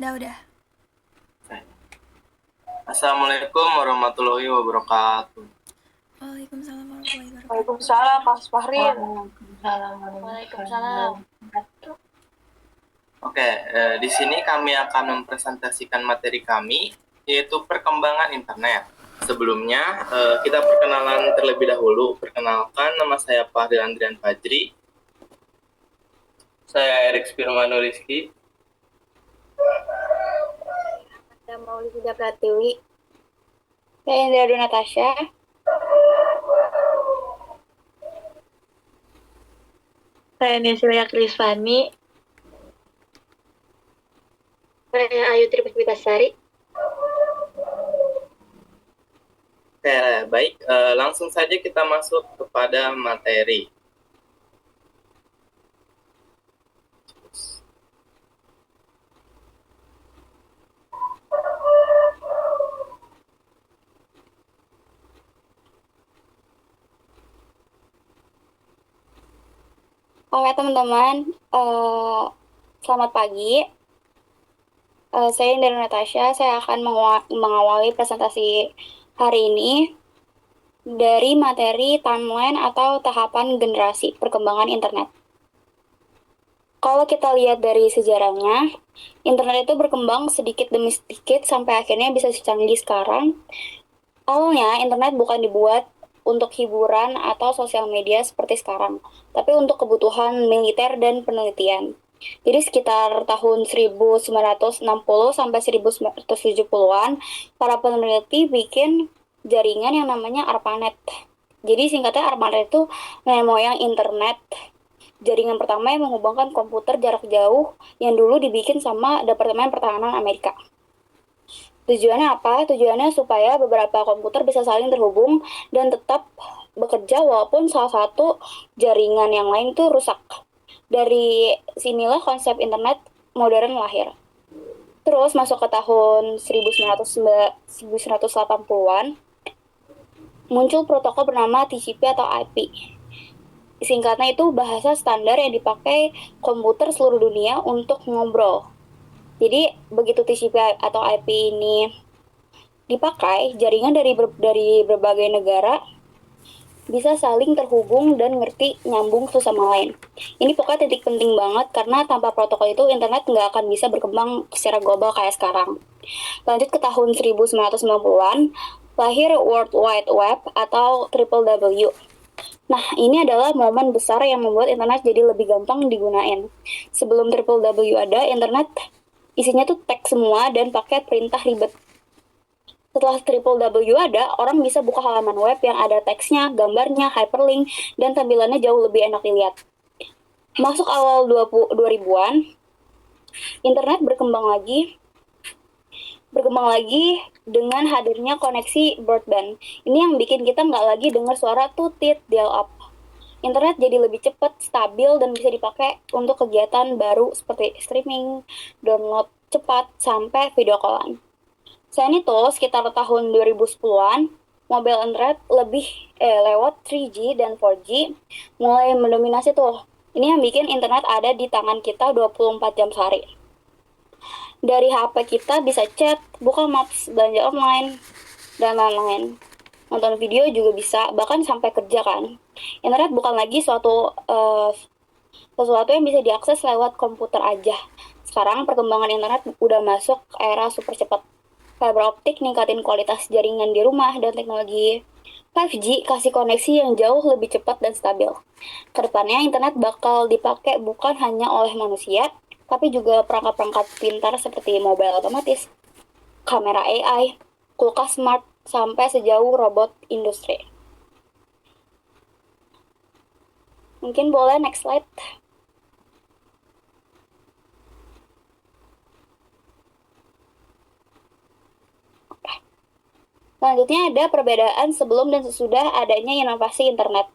Udah. Assalamualaikum warahmatullahi wabarakatuh. Waalaikumsalam warahmatullahi wabarakatuh. Waalaikumsalam, Pak Fahrin. Waalaikumsalam. Oke, di sini kami akan mempresentasikan materi kami, yaitu perkembangan internet. Sebelumnya, kita perkenalan terlebih dahulu. Perkenalkan, nama saya Fahril Andrian Fajri. Saya Erik Firmano Rizky. Saya Maulida Pratiwi. Saya Indra Natasha. Saya Nesia Krisvani. Saya Ayu Tripuspitasari. Oke, baik. Langsung saja kita masuk kepada materi. Oke teman-teman, selamat pagi. Saya Indra Natasha. Saya akan mengawali presentasi hari ini dari materi timeline atau tahapan generasi perkembangan internet. Kalau kita lihat dari sejarahnya, internet itu berkembang sedikit demi sedikit sampai akhirnya bisa secanggih sekarang. Awalnya, internet bukan dibuat untuk hiburan atau sosial media seperti sekarang, tapi untuk kebutuhan militer dan penelitian. Jadi sekitar tahun 1960 sampai 1970-an, para peneliti bikin jaringan yang namanya ARPANET. Jadi singkatnya ARPANET itu nenek moyang internet. Jaringan pertama yang menghubungkan komputer jarak jauh yang dulu dibikin sama Departemen Pertahanan Amerika. Tujuannya apa? Tujuannya supaya beberapa komputer bisa saling terhubung dan tetap bekerja walaupun salah satu jaringan yang lain itu rusak. Dari sinilah konsep internet modern lahir. Terus masuk ke tahun 1980-an, muncul protokol bernama TCP atau IP. Singkatnya itu bahasa standar yang dipakai komputer seluruh dunia untuk ngobrol. Jadi begitu TCP atau IP ini dipakai, jaringan dari berbagai negara bisa saling terhubung dan ngerti nyambung satu sama lain. Ini pokoknya titik penting banget karena tanpa protokol itu internet nggak akan bisa berkembang secara global kayak sekarang. Lanjut ke tahun 1990-an, lahir World Wide Web atau Triple W. Nah, ini adalah momen besar yang membuat internet jadi lebih gampang digunain. Sebelum Triple W ada, internet isinya tuh teks semua dan pakai perintah ribet. Setelah Triple W ada, orang bisa buka halaman web yang ada teksnya, gambarnya, hyperlink, dan tampilannya jauh lebih enak dilihat. Masuk awal 2000-an, internet berkembang lagi dengan hadirnya koneksi broadband. Ini yang bikin kita nggak lagi dengar suara tutit dial-up. Internet jadi lebih cepat, stabil, dan bisa dipakai untuk kegiatan baru seperti streaming, download cepat, sampai video callan. Selain itu, sekitar tahun 2010-an, mobile internet lewat 3G dan 4G mulai mendominasi tuh. Ini yang bikin internet ada di tangan kita 24 jam sehari. Dari HP kita bisa chat, buka maps, belanja online, dan lain-lain. Nonton video juga bisa, bahkan sampai kerja kan. Internet bukan lagi sesuatu yang bisa diakses lewat komputer aja. Sekarang perkembangan internet udah masuk era super cepat. Fiber optik ningkatin kualitas jaringan di rumah dan teknologi 5G kasih koneksi yang jauh lebih cepat dan stabil. Kedepannya internet bakal dipakai bukan hanya oleh manusia, tapi juga perangkat-perangkat pintar seperti mobil otomatis, kamera AI, kulkas smart, sampai sejauh robot industri. Mungkin boleh next slide. Selanjutnya ada perbedaan sebelum dan sesudah adanya inovasi internet.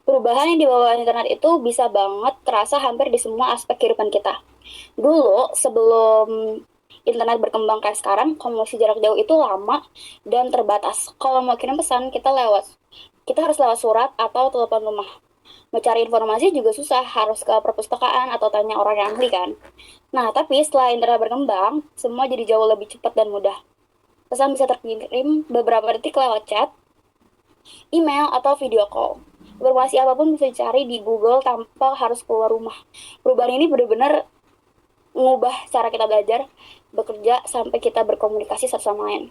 Perubahan yang dibawa internet itu bisa banget terasa hampir di semua aspek kehidupan kita. Dulu, sebelum internet berkembang kayak sekarang, komunikasi jarak jauh itu lama dan terbatas. Kalau mau kirim pesan, kita harus lewat surat atau telepon rumah. Mencari informasi juga susah, harus ke perpustakaan atau tanya orang yang ahli kan. Nah, tapi setelah internet berkembang, semua jadi jauh lebih cepat dan mudah. Pesan bisa terkirim beberapa detik lewat chat, email, atau video call. Informasi apapun bisa dicari di Google tanpa harus keluar rumah. Perubahan ini benar-benar mengubah cara kita belajar, bekerja, sampai kita berkomunikasi satu sama lain.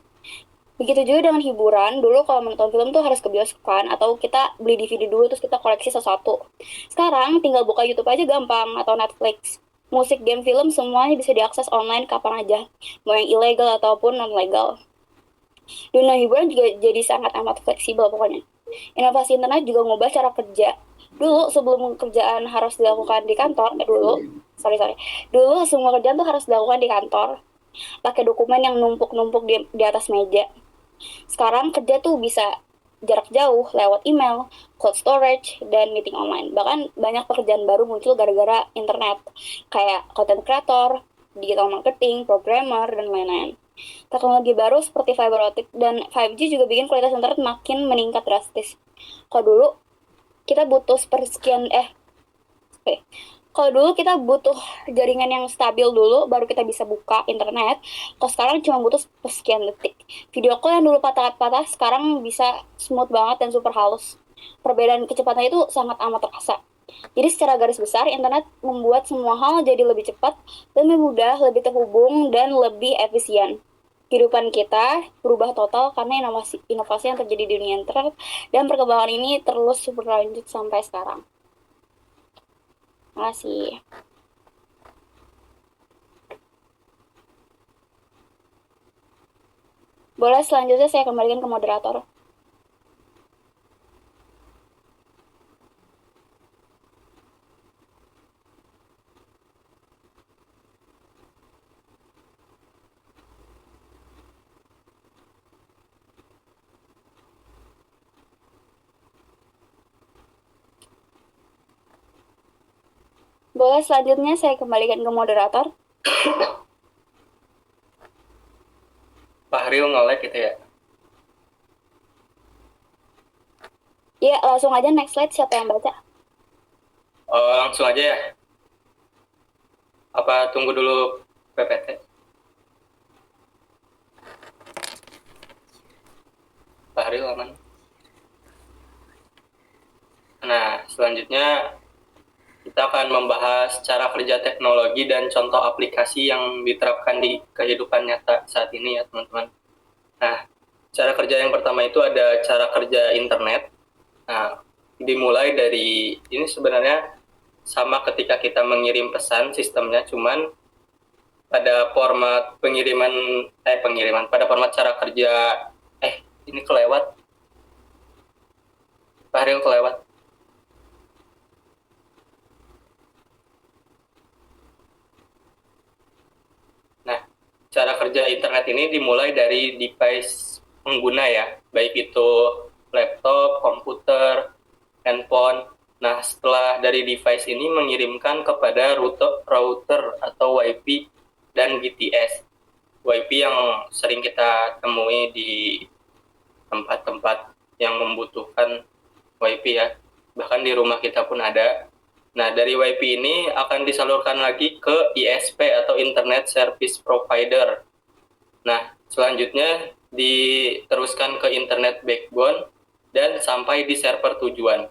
Begitu juga dengan hiburan, dulu kalau menonton film tuh harus ke bioskop kan, atau kita beli DVD dulu terus kita koleksi satu-satu. Sekarang tinggal buka YouTube aja gampang, atau Netflix. Musik, game, film, semuanya bisa diakses online kapan aja, mau yang ilegal ataupun non-legal. Dunia hiburan juga jadi sangat amat fleksibel pokoknya. Inovasi internet juga mengubah cara kerja. Dulu sebelum kerjaan harus dilakukan di kantor, dulu semua kerjaan tuh harus dilakukan di kantor, pakai dokumen yang numpuk-numpuk di atas meja. Sekarang kerja tuh bisa jarak jauh lewat email, cloud storage, dan meeting online. Bahkan banyak pekerjaan baru muncul gara-gara internet, kayak content creator, digital marketing, programmer, dan lain-lain. Teknologi baru seperti fiber optic dan 5G juga bikin kualitas internet makin meningkat drastis. Kalau dulu kita butuh kalau dulu kita butuh jaringan yang stabil dulu baru kita bisa buka internet. Kalau sekarang cuma butuh sekian detik. Video call yang dulu patah-patah sekarang bisa smooth banget dan super halus. Perbedaan kecepatannya itu sangat amat terasa. Jadi secara garis besar, internet membuat semua hal jadi lebih cepat, lebih mudah, lebih terhubung, dan lebih efisien. Kehidupan kita berubah total karena inovasi yang terjadi di dunia internet, dan perkembangan ini terus berlanjut sampai sekarang. Terima kasih. Boleh selanjutnya saya kembalikan ke moderator. Boleh selanjutnya saya kembalikan ke moderator. Pak Haril nge-lag gitu ya. Iya, langsung aja next slide, siapa yang baca? Langsung aja ya. Apa tunggu dulu PPT? Pak Haril aman. Nah, selanjutnya kita akan membahas cara kerja teknologi dan contoh aplikasi yang diterapkan di kehidupan nyata saat ini ya teman-teman. Nah, cara kerja yang pertama itu ada cara kerja internet. Nah, dimulai dari ini sebenarnya sama ketika kita mengirim pesan sistemnya, cuman pada format pada format cara kerja ini kelewat. Pak Haril kelewat. Cara kerja internet ini dimulai dari device pengguna ya, baik itu laptop, komputer, handphone. Nah, setelah dari device ini mengirimkan kepada router atau WiFi dan BTS. WiFi yang sering kita temui di tempat-tempat yang membutuhkan WiFi ya, bahkan di rumah kita pun ada. Nah, dari WiFi ini akan disalurkan lagi ke ISP atau Internet Service Provider. Nah, selanjutnya diteruskan ke Internet Backbone dan sampai di server tujuan.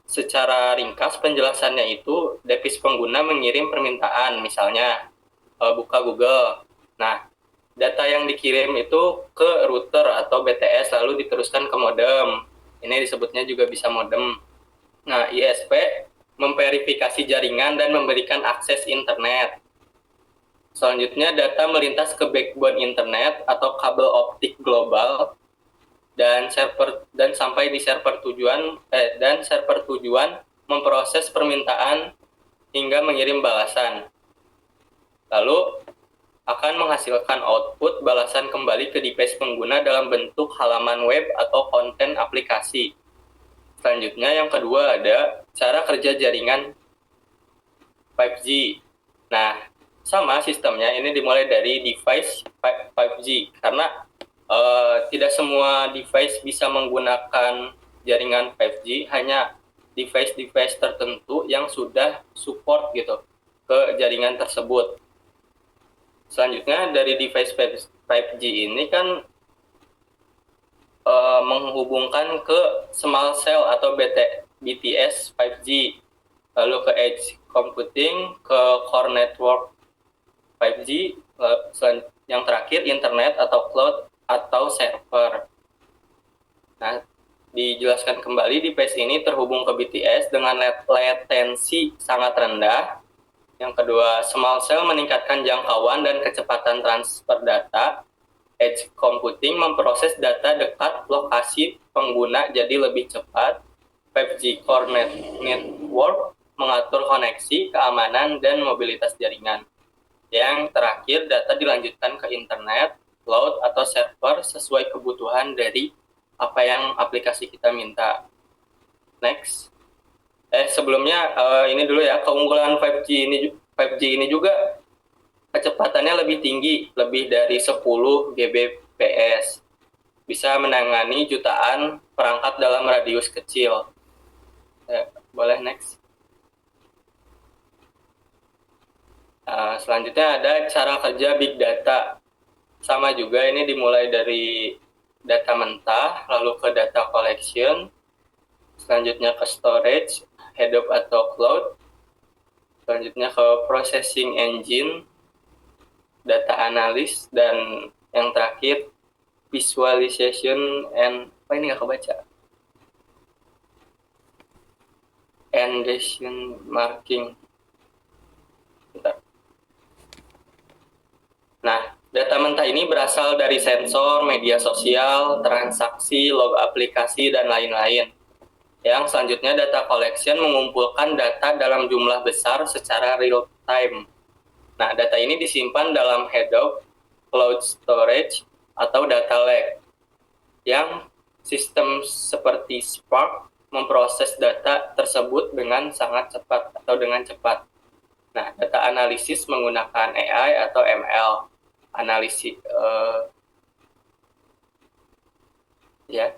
Secara ringkas penjelasannya itu, device pengguna mengirim permintaan, misalnya buka Google. Nah, data yang dikirim itu ke router atau BTS lalu diteruskan ke modem. Ini disebutnya juga bisa modem. Nah, ISP memverifikasi jaringan dan memberikan akses internet. Selanjutnya data melintas ke backbone internet atau kabel optik global dan sampai di server tujuan server tujuan memproses permintaan hingga mengirim balasan. Lalu akan menghasilkan output balasan kembali ke device pengguna dalam bentuk halaman web atau konten aplikasi. Selanjutnya yang kedua ada cara kerja jaringan 5G. Nah, sama sistemnya ini dimulai dari device 5G karena tidak semua device bisa menggunakan jaringan 5G, hanya device-device tertentu yang sudah support gitu ke jaringan tersebut. Selanjutnya dari device 5G ini kan menghubungkan ke small cell atau BTS 5G, lalu ke edge computing, ke core network 5G, yang terakhir internet atau cloud atau server. Nah, dijelaskan kembali device ini terhubung ke BTS dengan latensi sangat rendah. Yang kedua, small cell meningkatkan jangkauan dan kecepatan transfer data. Edge computing memproses data dekat lokasi pengguna jadi lebih cepat. 5G core network mengatur koneksi, keamanan, dan mobilitas jaringan. Yang terakhir, data dilanjutkan ke internet, cloud, atau server sesuai kebutuhan dari apa yang aplikasi kita minta. Next. Sebelumnya ini dulu ya, keunggulan 5G ini juga kecepatannya lebih tinggi, lebih dari 10 Gbps. Bisa menangani jutaan perangkat dalam radius kecil. Boleh next. Selanjutnya ada cara kerja Big Data. Sama juga, ini dimulai dari data mentah, lalu ke data collection, selanjutnya ke storage, Hadoop atau cloud, selanjutnya ke processing engine, data analis, dan yang terakhir visualization and ini nggak kebaca, and decision marking. Bentar. Nah, data mentah ini berasal dari sensor, media sosial, transaksi, log aplikasi, dan lain-lain. Yang selanjutnya data collection mengumpulkan data dalam jumlah besar secara real time. Nah, data ini disimpan dalam Hadoop, cloud storage, atau data lake. Yang sistem seperti Spark memproses data tersebut dengan sangat cepat atau dengan cepat. Nah, data analisis menggunakan AI atau ML. Analisis ya.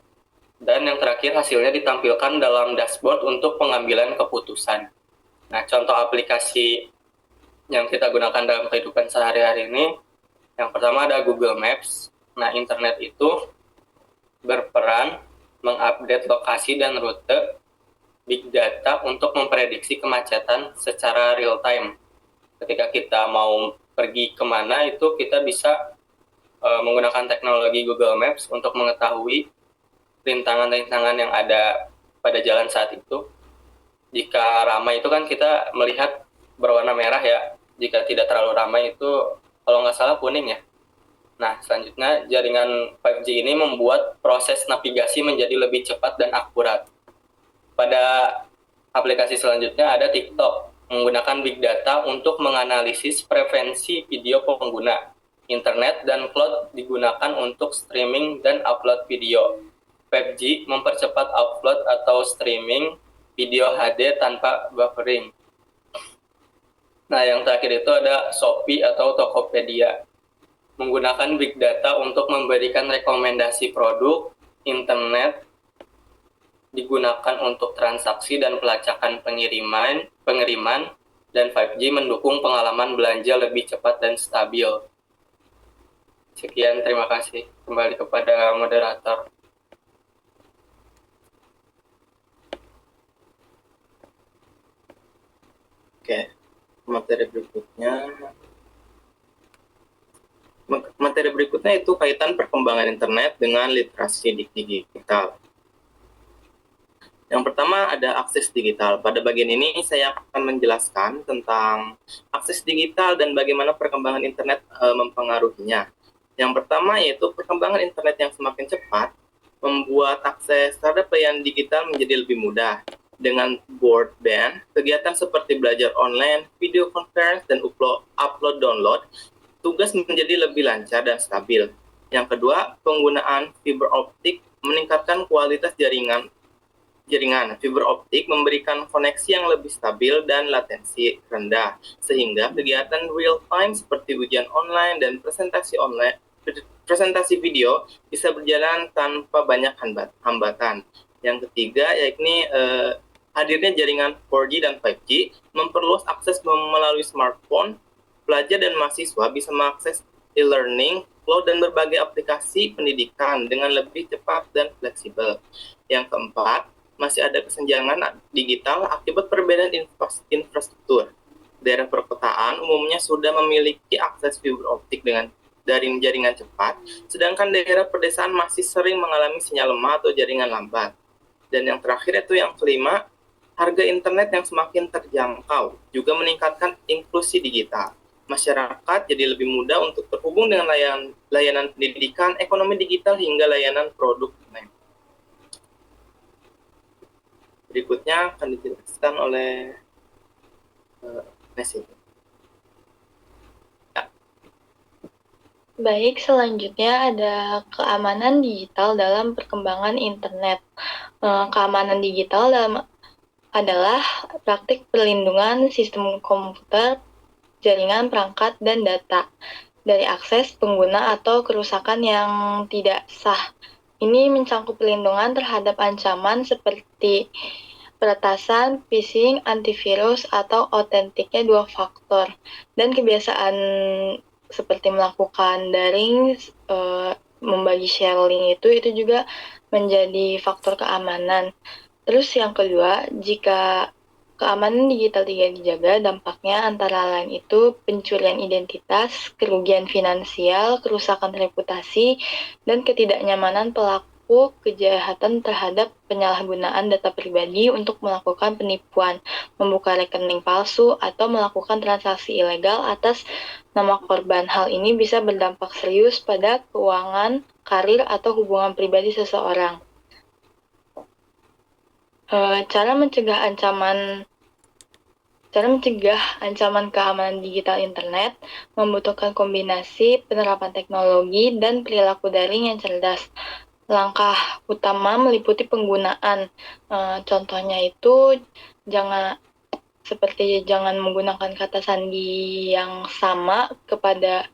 Dan yang terakhir, hasilnya ditampilkan dalam dashboard untuk pengambilan keputusan. Nah, contoh aplikasi yang kita gunakan dalam kehidupan sehari-hari ini, yang pertama ada Google Maps. Nah, internet itu berperan mengupdate lokasi dan rute Big Data untuk memprediksi kemacetan secara real time. Ketika kita mau pergi kemana, itu kita bisa menggunakan teknologi Google Maps untuk mengetahui rintangan-rintangan yang ada pada jalan saat itu. Jika ramai itu kan kita melihat berwarna merah ya. Jika tidak terlalu ramai itu kalau nggak salah kuning ya. Nah, selanjutnya jaringan 5G ini membuat proses navigasi menjadi lebih cepat dan akurat. Pada aplikasi selanjutnya ada TikTok, menggunakan Big Data untuk menganalisis preferensi video pengguna. Internet dan cloud digunakan untuk streaming dan upload video. 5G mempercepat upload atau streaming video HD tanpa buffering. Nah, yang terakhir itu ada Shopee atau Tokopedia, menggunakan Big Data untuk memberikan rekomendasi produk. Internet digunakan untuk transaksi dan pelacakan pengiriman, dan 5G mendukung pengalaman belanja lebih cepat dan stabil. Sekian, terima kasih. Kembali kepada moderator. Oke, materi berikutnya itu kaitan perkembangan internet dengan literasi digital. Yang pertama ada akses digital. Pada bagian ini saya akan menjelaskan tentang akses digital dan bagaimana perkembangan internet mempengaruhinya. Yang pertama yaitu perkembangan internet yang semakin cepat membuat akses terhadap layanan digital menjadi lebih mudah. Dengan broadband, kegiatan seperti belajar online, video conference, dan upload-download, tugas menjadi lebih lancar dan stabil. Yang kedua, penggunaan fiber optik meningkatkan kualitas jaringan. Fiber optik memberikan koneksi yang lebih stabil dan latensi rendah, sehingga kegiatan real-time seperti ujian online dan presentasi video bisa berjalan tanpa banyak hambatan. Yang ketiga, yakni Hadirnya jaringan 4G dan 5G memperluas akses melalui smartphone. Pelajar dan mahasiswa bisa mengakses e-learning, cloud, dan berbagai aplikasi pendidikan dengan lebih cepat dan fleksibel. Yang keempat, masih ada kesenjangan digital akibat perbedaan infrastruktur. Daerah perkotaan umumnya sudah memiliki akses fiber optik dengan jaringan cepat, sedangkan daerah pedesaan masih sering mengalami sinyal lemah atau jaringan lambat. Dan yang terakhir itu yang kelima, harga internet yang semakin terjangkau juga meningkatkan inklusi digital. Masyarakat jadi lebih mudah untuk terhubung dengan layanan pendidikan, ekonomi digital, hingga layanan produk online. Berikutnya akan dijelaskan oleh Nessie. Baik, selanjutnya ada keamanan digital dalam perkembangan internet. Keamanan digital adalah praktik perlindungan sistem komputer, jaringan, perangkat, dan data dari akses pengguna atau kerusakan yang tidak sah. Ini mencakup perlindungan terhadap ancaman seperti peretasan, phishing, antivirus, atau otentiknya dua faktor, dan kebiasaan seperti melakukan daring, membagi sharing itu juga menjadi faktor keamanan. Terus yang kedua, jika keamanan digital tidak dijaga, dampaknya antara lain itu pencurian identitas, kerugian finansial, kerusakan reputasi, dan ketidaknyamanan pelaku kejahatan terhadap penyalahgunaan data pribadi untuk melakukan penipuan, membuka rekening palsu, atau melakukan transaksi ilegal atas nama korban. Hal ini bisa berdampak serius pada keuangan, karir, atau hubungan pribadi seseorang. Cara mencegah ancaman keamanan digital internet membutuhkan kombinasi penerapan teknologi dan perilaku daring yang cerdas. Langkah utama meliputi penggunaan, contohnya itu jangan menggunakan kata sandi yang sama kepada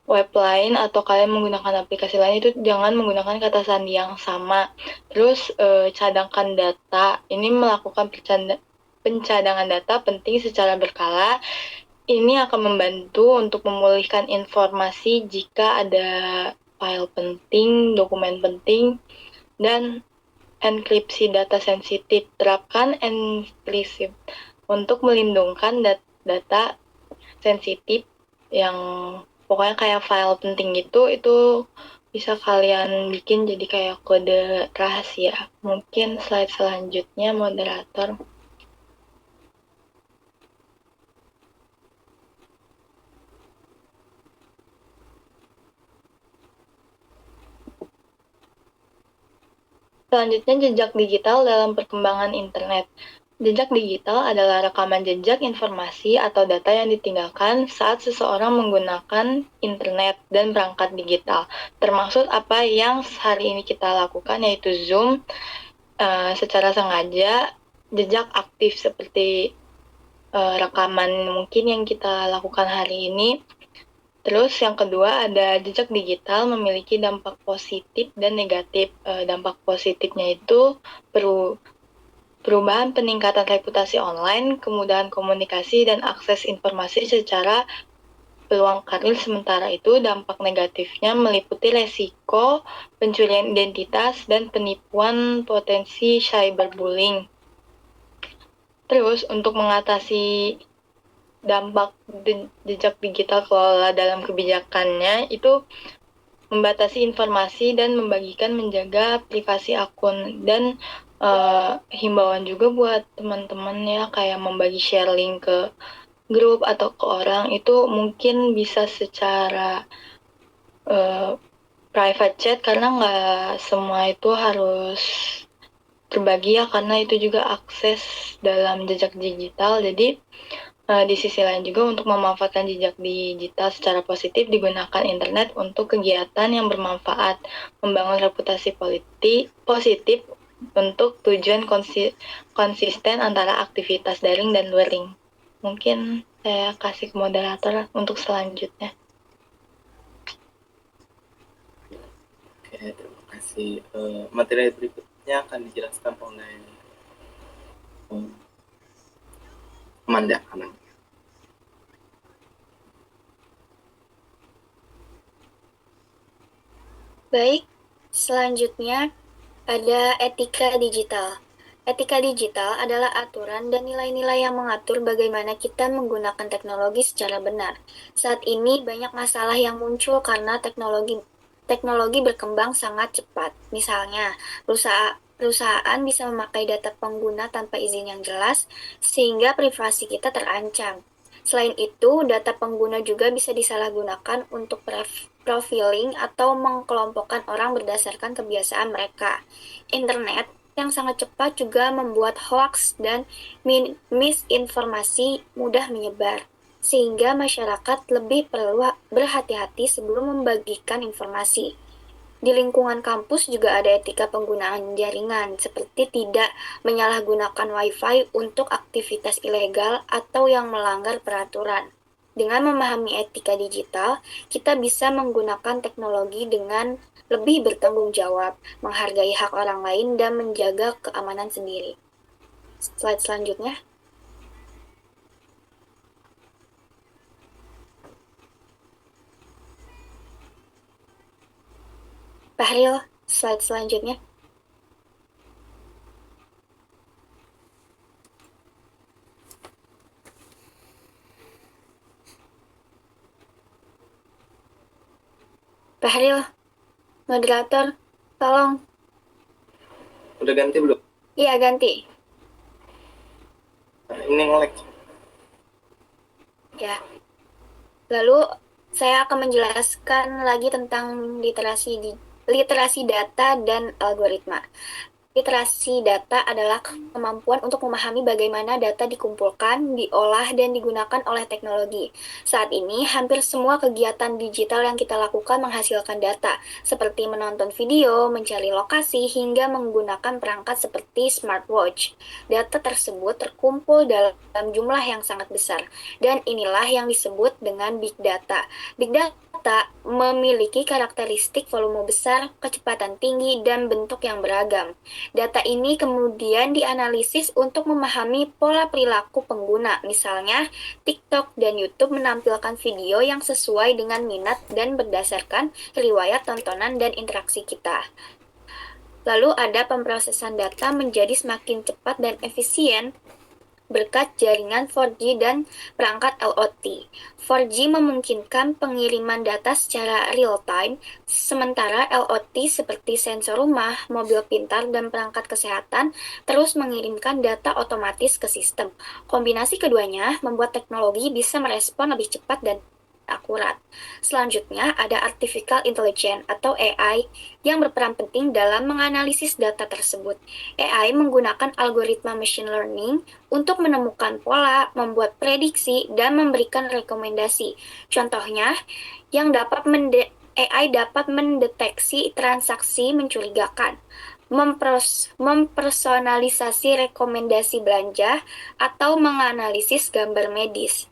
web lain, atau kalian menggunakan aplikasi lain itu jangan menggunakan kata sandi yang sama. Terus cadangkan data. Ini melakukan pencadangan data penting secara berkala. Ini akan membantu untuk memulihkan informasi jika ada file penting, dokumen penting, dan enkripsi data sensitif. Terapkan enkripsi untuk melindungkan data sensitif yang pokoknya kayak file penting itu bisa kalian bikin jadi kayak kode rahasia. Mungkin slide selanjutnya, moderator. Selanjutnya, jejak digital dalam perkembangan internet. Jejak digital adalah rekaman jejak informasi atau data yang ditinggalkan saat seseorang menggunakan internet dan perangkat digital. Termasuk apa yang hari ini kita lakukan, yaitu Zoom, secara sengaja, jejak aktif seperti rekaman mungkin yang kita lakukan hari ini. Terus yang kedua ada jejak digital memiliki dampak positif dan negatif. Dampak positifnya itu perubahan peningkatan reputasi online, kemudahan komunikasi dan akses informasi secara peluang karir. Sementara itu dampak negatifnya meliputi resiko pencurian identitas dan penipuan, potensi cyberbullying. Terus untuk mengatasi dampak jejak digital kelola dalam kebijakannya itu membatasi informasi dan menjaga privasi akun, dan himbauan juga buat teman-teman ya, kayak membagi share link ke grup atau ke orang itu mungkin bisa secara private chat, karena nggak semua itu harus terbagi ya, karena itu juga akses dalam jejak digital. Jadi di sisi lain juga untuk memanfaatkan jejak digital secara positif, digunakan internet untuk kegiatan yang bermanfaat, membangun reputasi positif untuk tujuan konsisten antara aktivitas daring dan luring. Mungkin saya kasih ke moderator untuk selanjutnya. Oke, terima kasih. Materi berikutnya akan dijelaskan oleh pemandangan. Baik, selanjutnya ada etika digital. Etika digital adalah aturan dan nilai-nilai yang mengatur bagaimana kita menggunakan teknologi secara benar. Saat ini banyak masalah yang muncul karena teknologi berkembang sangat cepat. Misalnya, perusahaan bisa memakai data pengguna tanpa izin yang jelas, sehingga privasi kita terancam. Selain itu, data pengguna juga bisa disalahgunakan untuk profiling atau mengkelompokkan orang berdasarkan kebiasaan mereka. Internet yang sangat cepat juga membuat hoaks dan misinformasi mudah menyebar, sehingga masyarakat lebih perlu berhati-hati sebelum membagikan informasi. Di lingkungan kampus juga ada etika penggunaan jaringan, seperti tidak menyalahgunakan Wi-Fi untuk aktivitas ilegal atau yang melanggar peraturan. Dengan memahami etika digital, kita bisa menggunakan teknologi dengan lebih bertanggung jawab, menghargai hak orang lain, dan menjaga keamanan sendiri. Slide selanjutnya. Bahril, slide selanjutnya. Bahril, moderator, tolong. Udah ganti belum? Iya, ganti. Ini nge-lag. Ya. Lalu, saya akan menjelaskan lagi tentang literasi data dan algoritma. Literasi data adalah kemampuan untuk memahami bagaimana data dikumpulkan, diolah, dan digunakan oleh teknologi. Saat ini, hampir semua kegiatan digital yang kita lakukan menghasilkan data, seperti menonton video, mencari lokasi, hingga menggunakan perangkat seperti smartwatch. Data tersebut terkumpul dalam jumlah yang sangat besar, dan inilah yang disebut dengan big data. Big data memiliki karakteristik volume besar, kecepatan tinggi, dan bentuk yang beragam. Data ini kemudian dianalisis untuk memahami pola perilaku pengguna. Misalnya, TikTok dan YouTube menampilkan video yang sesuai dengan minat dan berdasarkan riwayat tontonan dan interaksi kita. Lalu ada pemrosesan data menjadi semakin cepat dan efisien berkat jaringan 4G dan perangkat LOT. 4G memungkinkan pengiriman data secara real-time, sementara LOT seperti sensor rumah, mobil pintar, dan perangkat kesehatan terus mengirimkan data otomatis ke sistem. Kombinasi keduanya membuat teknologi bisa merespon lebih cepat dan akurat. Selanjutnya ada artificial intelligence atau AI yang berperan penting dalam menganalisis data tersebut. AI menggunakan algoritma machine learning untuk menemukan pola, membuat prediksi, dan memberikan rekomendasi. Contohnya, AI dapat mendeteksi transaksi mencurigakan, mempersonalisasi rekomendasi belanja, atau menganalisis gambar medis.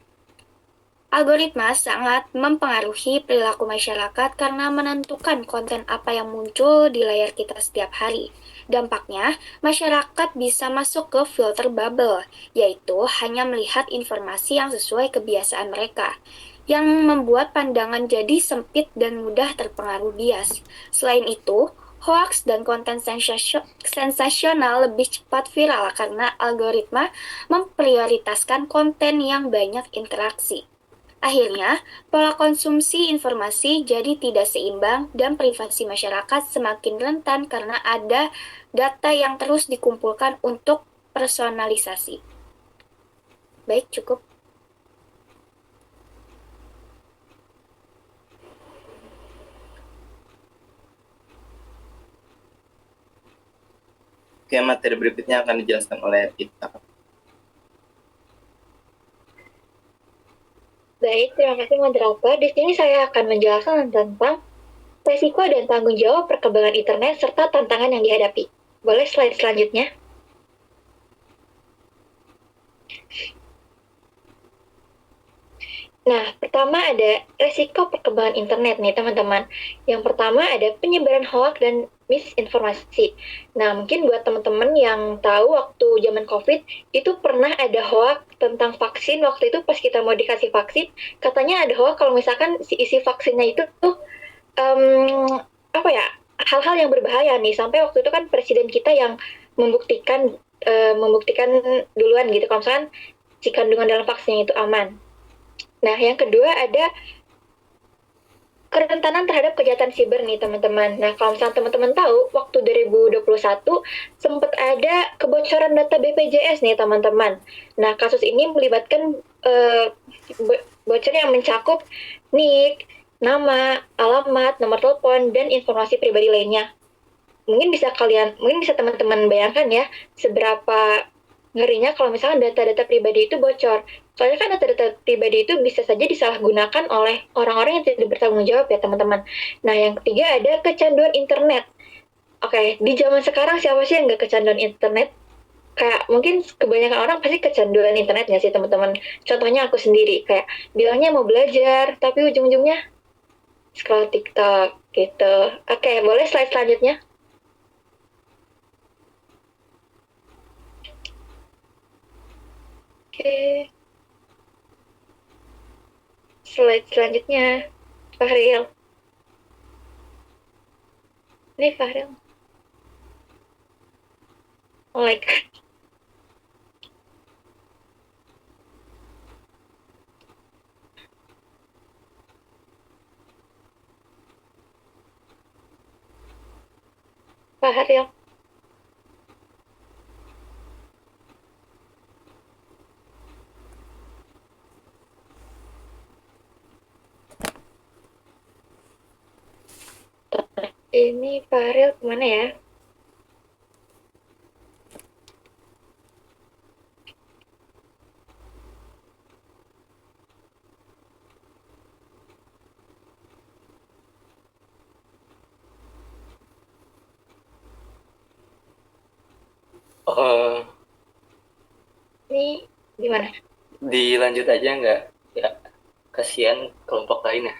Algoritma sangat mempengaruhi perilaku masyarakat karena menentukan konten apa yang muncul di layar kita setiap hari. Dampaknya, masyarakat bisa masuk ke filter bubble, yaitu hanya melihat informasi yang sesuai kebiasaan mereka, yang membuat pandangan jadi sempit dan mudah terpengaruh bias. Selain itu, hoaks dan konten sensasional lebih cepat viral karena algoritma memprioritaskan konten yang banyak interaksi. Akhirnya, pola konsumsi informasi jadi tidak seimbang dan privasi masyarakat semakin rentan karena ada data yang terus dikumpulkan untuk personalisasi. Baik, cukup. Oke, materi berikutnya akan dijelaskan oleh Rita. Baik, terima kasih moderator. Di sini saya akan menjelaskan tentang resiko dan tanggung jawab perkembangan internet serta tantangan yang dihadapi. Boleh slide selanjutnya? Nah, pertama ada resiko perkembangan internet nih teman-teman. Yang pertama ada penyebaran hoax dan misinformasi. Nah, mungkin buat teman-teman yang tahu waktu zaman COVID itu pernah ada hoax tentang vaksin. Waktu itu pas kita mau dikasih vaksin, katanya ada hoax kalau misalkan si isi vaksinnya itu tuh apa ya, hal-hal yang berbahaya nih. Sampai waktu itu kan presiden kita yang membuktikan membuktikan duluan gitu kalau misalkan si kandungan dalam vaksin itu aman. Nah, yang kedua ada kerentanan terhadap kejahatan siber nih teman-teman. Nah, kalau misalnya teman-teman tahu, waktu 2021 sempat ada kebocoran data BPJS nih teman-teman. Nah, kasus ini melibatkan bocor yang mencakup NIK, nama, alamat, nomor telepon, dan informasi pribadi lainnya. Mungkin bisa teman-teman bayangkan ya, seberapa ngerinya kalau misalnya data-data pribadi itu bocor. Soalnya kan data-data pribadi itu bisa saja disalahgunakan oleh orang-orang yang tidak bertanggung jawab ya teman-teman. Nah, yang ketiga ada kecanduan internet. Oke, di zaman sekarang siapa sih yang nggak kecanduan internet? Kayak mungkin kebanyakan orang pasti kecanduan internet nggak sih teman-teman? Contohnya aku sendiri, kayak bilangnya mau belajar, tapi ujung-ujungnya scroll TikTok gitu. Oke, boleh slide selanjutnya? Oke. Slide selanjutnya, Fahril. Ini Fahril. Oh my God. Fahril. Ini Fahril kemana ya? Oh, Ini gimana? dilanjut aja nggak? Ya, kasihan kelompok lain ya.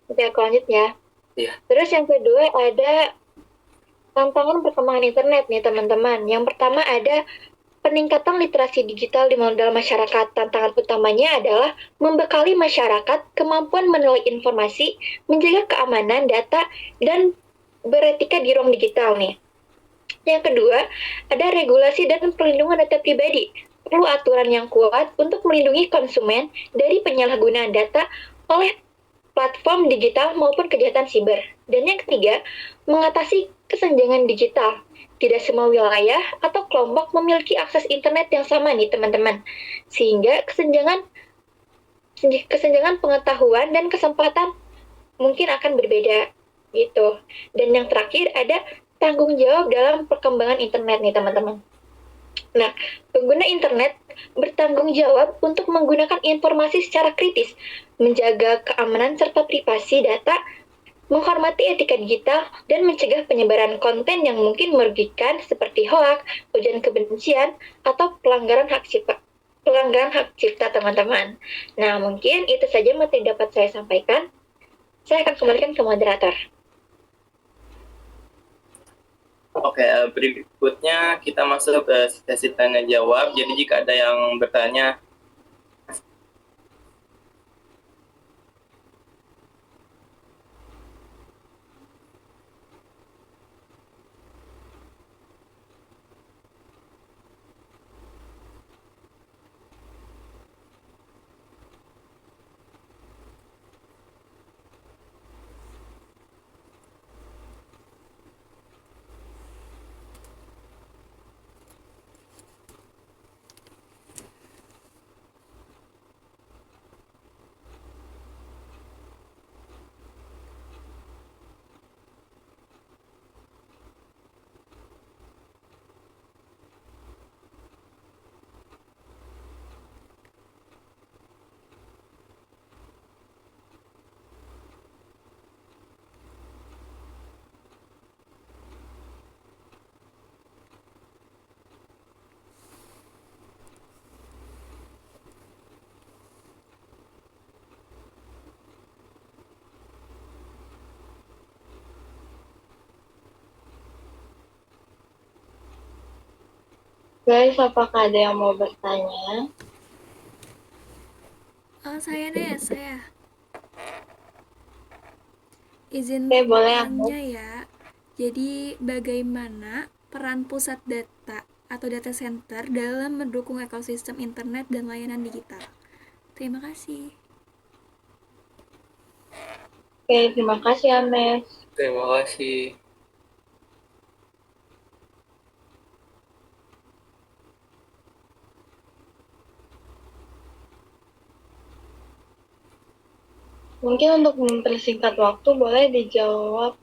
Oke, aku lanjut ya. Iya. Terus yang kedua ada tantangan perkembangan internet nih teman-teman. Yang pertama ada peningkatan literasi digital di dalam masyarakat. Tantangan utamanya adalah membekali masyarakat kemampuan menilai informasi, menjaga keamanan data, dan beretika di ruang digital nih. Yang kedua, ada regulasi dan perlindungan data pribadi. Perlu aturan yang kuat untuk melindungi konsumen dari penyalahgunaan data oleh platform digital maupun kejahatan siber. Dan yang ketiga, mengatasi kesenjangan digital. Tidak semua wilayah atau kelompok memiliki akses internet yang sama nih teman-teman. Sehingga kesenjangan pengetahuan dan kesempatan mungkin akan berbeda gitu. Dan yang terakhir ada tanggung jawab dalam perkembangan internet nih teman-teman. Nah, pengguna internet bertanggung jawab untuk menggunakan informasi secara kritis, menjaga keamanan serta privasi data, menghormati etika digital, dan mencegah penyebaran konten yang mungkin merugikan seperti hoax, ujaran kebencian, atau pelanggaran hak cipta teman-teman. Nah, mungkin itu saja materi dapat saya sampaikan. Saya akan kembalikan ke moderator. Oke, berikutnya kita masuk ke sesi tanya jawab. Jadi jika ada yang bertanya, Guys, apakah ada yang mau bertanya? Saya deh, saya. Izin Oke, boleh tanya ya. Jadi bagaimana peran pusat data atau data center dalam mendukung ekosistem internet dan layanan digital? Terima kasih. Oke, terima kasih Ames. Terima kasih. Mungkin untuk mempersingkat waktu boleh dijawab.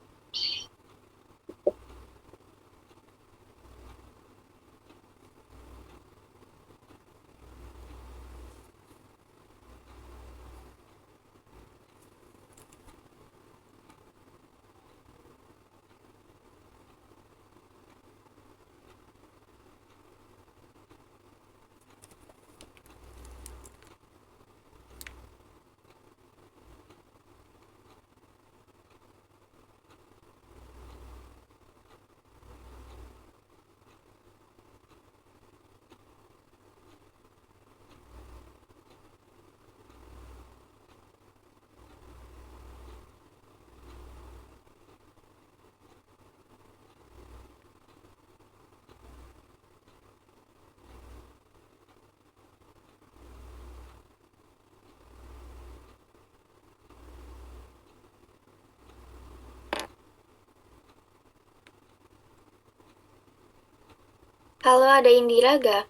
Halo, ada Indira gak?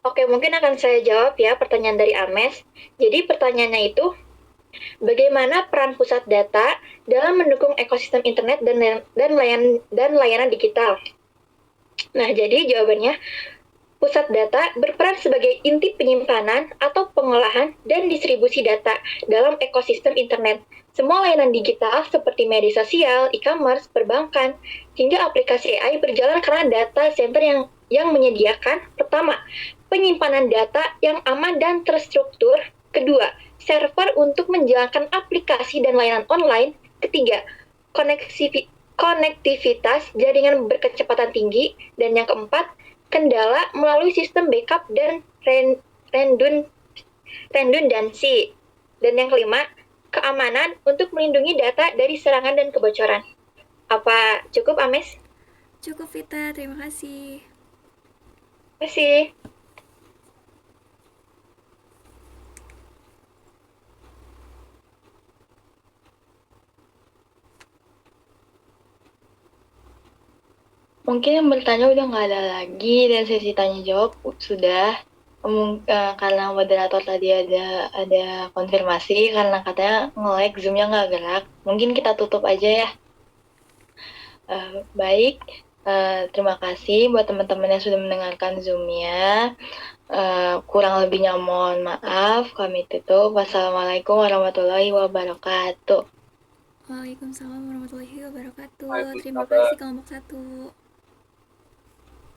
Oke, mungkin akan saya jawab ya pertanyaan dari Ames. Jadi pertanyaannya itu, bagaimana peran pusat data dalam mendukung ekosistem internet dan layanan digital? Nah, jadi jawabannya, pusat data berperan sebagai inti penyimpanan atau pengolahan dan distribusi data dalam ekosistem internet. Semua layanan digital seperti media sosial, e-commerce, perbankan, hingga aplikasi AI berjalan karena data center yang menyediakan, pertama, penyimpanan data yang aman dan terstruktur, kedua, server untuk menjalankan aplikasi dan layanan online, ketiga, konektivitas jaringan berkecepatan tinggi, dan yang keempat, kendala melalui sistem backup dan redundansi. Dan yang kelima, keamanan untuk melindungi data dari serangan dan kebocoran. Apa cukup, Ames? Cukup Vita, terima kasih. Terima kasih. Mungkin yang bertanya udah nggak ada lagi dan sesi tanya jawab sudah. Karena moderator tadi ada konfirmasi karena katanya nge-lag Zoom-nya nggak gerak. Mungkin kita tutup aja ya. Baik, terima kasih buat teman-teman yang sudah mendengarkan Zoom-nya. Kurang lebihnya mohon maaf. Kami tutup. Wassalamualaikum warahmatullahi wabarakatuh. Waalaikumsalam warahmatullahi wabarakatuh. Terima Waalaikumsalam. kasih kelompok 1.